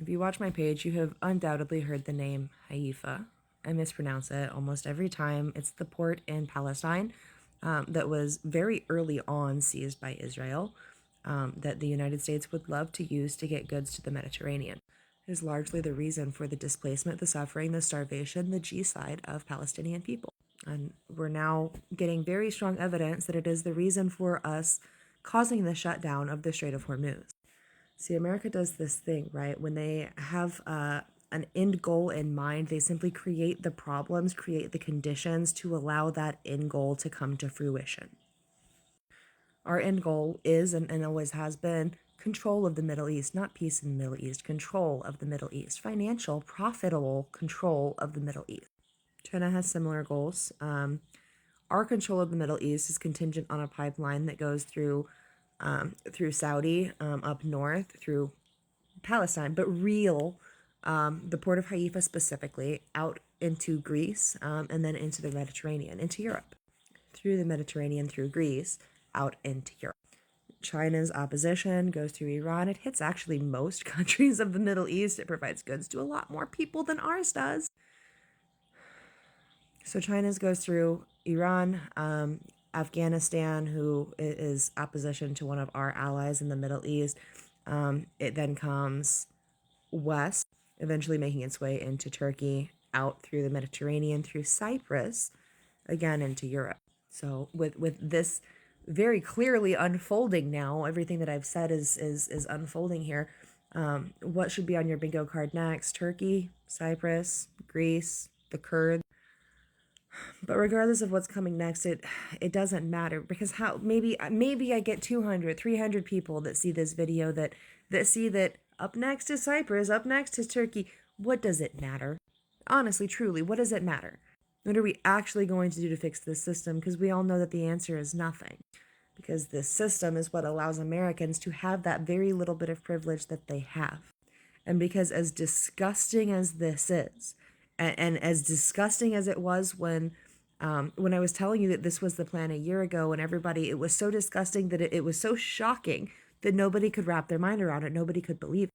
If you watch my page, you have undoubtedly heard the name Haifa. I mispronounce it almost every time. It's the port in Palestine that was very early on seized by Israel, that the United States would love to use to get goods to the Mediterranean. It is largely the reason for the displacement, the suffering, the starvation, the genocide of Palestinian people. And we're now getting very strong evidence that it is the reason for us causing the shutdown of the Strait of Hormuz. See, America does this thing, right? When they have an end goal in mind, they simply create the problems, create the conditions to allow that end goal to come to fruition. Our end goal is and always has been control of the Middle East, not peace in the Middle East, control of the Middle East, financial, profitable control of the Middle East. China has similar goals. Our control of the Middle East is contingent on a pipeline that goes through Saudi, up north, through Palestine, but the port of Haifa specifically, out into Greece, and then into the Mediterranean, into Europe. Through the Mediterranean, through Greece, out into Europe. China's opposition goes through Iran. It hits actually most countries of the Middle East. It provides goods to a lot more people than ours does. So China's goes through Iran, Afghanistan, who is opposition to one of our allies in the Middle East. It then comes west, eventually making its way into Turkey, out through the Mediterranean, through Cyprus, again into Europe. So with this very clearly unfolding now, everything that I've said is unfolding here. What should be on your bingo card next? Turkey, Cyprus, Greece, the Kurds. But regardless of what's coming next, it doesn't matter, because maybe I get 200, 300 people that see this video that see that up next is Cyprus, up next is Turkey. What does it matter? Honestly, truly, what does it matter? What are we actually going to do to fix this system? Because we all know that the answer is nothing. Because this system is what allows Americans to have that very little bit of privilege that they have. And because as disgusting as this is, and as disgusting as it was when I was telling you that this was the plan a year ago, and everybody, it was so disgusting that it was so shocking that nobody could wrap their mind around it. Nobody could believe it.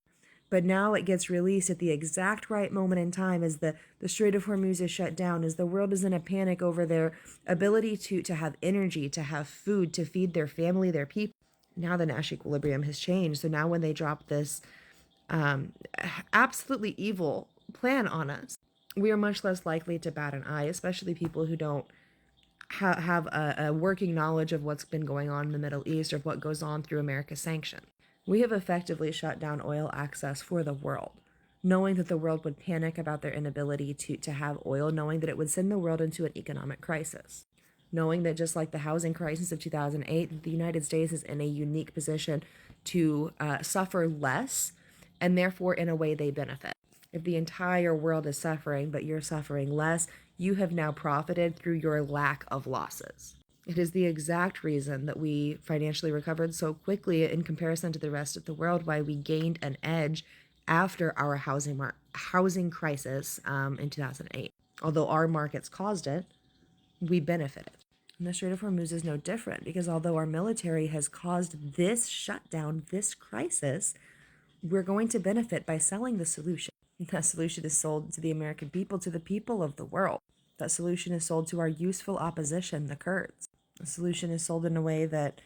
But now it gets released at the exact right moment in time as the Strait of Hormuz is shut down, as the world is in a panic over their ability to have energy, to have food, to feed their family, their people. Now the Nash equilibrium has changed. So now when they drop this absolutely evil plan on us, we are much less likely to bat an eye, especially people who don't have a working knowledge of what's been going on in the Middle East or what goes on through America's sanction. We have effectively shut down oil access for the world, knowing that the world would panic about their inability to have oil, knowing that it would send the world into an economic crisis, knowing that just like the housing crisis of 2008, the United States is in a unique position to suffer less, and therefore, in a way, they benefit. If the entire world is suffering, but you're suffering less, you have now profited through your lack of losses. It is the exact reason that we financially recovered so quickly in comparison to the rest of the world, why we gained an edge after our housing crisis in 2008. Although our markets caused it, we benefited. And the Strait of Hormuz is no different, because although our military has caused this shutdown, this crisis, we're going to benefit by selling the solution. That solution is sold to the American people, to the people of the world. That solution is sold to our useful opposition, the Kurds. The solution is sold in a way that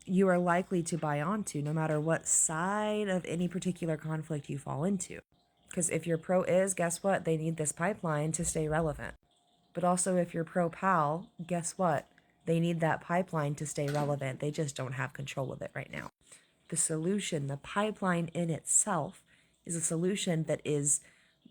you are likely to buy onto, no matter what side of any particular conflict you fall into. Because if you're pro-is, guess what? They need this pipeline to stay relevant. But also if you're pro-pal, guess what? They need that pipeline to stay relevant. They just don't have control of it right now. The solution, the pipeline in itself, is a solution that is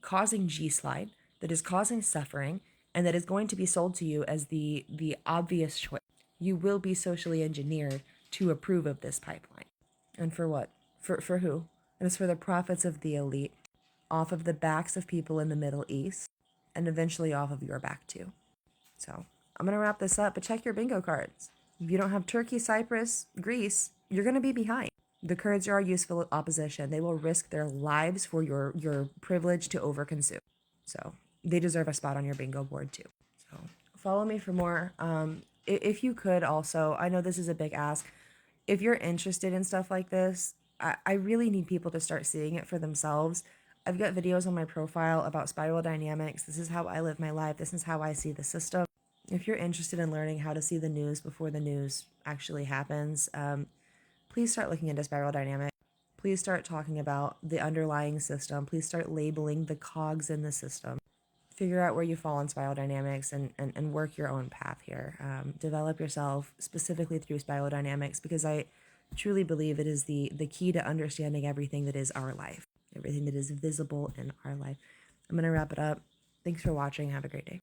causing G-slide, that is causing suffering, and that is going to be sold to you as the obvious choice. You will be socially engineered to approve of this pipeline. And for what? For who? And it's for the profits of the elite, off of the backs of people in the Middle East, and eventually off of your back too. So I'm going to wrap this up, but check your bingo cards. If you don't have Turkey, Cyprus, Greece, you're going to be behind. The Kurds are our useful opposition. They will risk their lives for your privilege to overconsume. So they deserve a spot on your bingo board too. So follow me for more. If you could also, I know this is a big ask. If you're interested in stuff like this, I really need people to start seeing it for themselves. I've got videos on my profile about spiral dynamics. This is how I live my life. This is how I see the system. If you're interested in learning how to see the news before the news actually happens, please start looking into spiral dynamics. Please start talking about the underlying system. Please start labeling the cogs in the system. Figure out where you fall in spiral dynamics and work your own path here. Develop yourself specifically through spiral dynamics, because I truly believe it is the key to understanding everything that is our life, everything that is visible in our life. I'm going to wrap it up. Thanks for watching. Have a great day.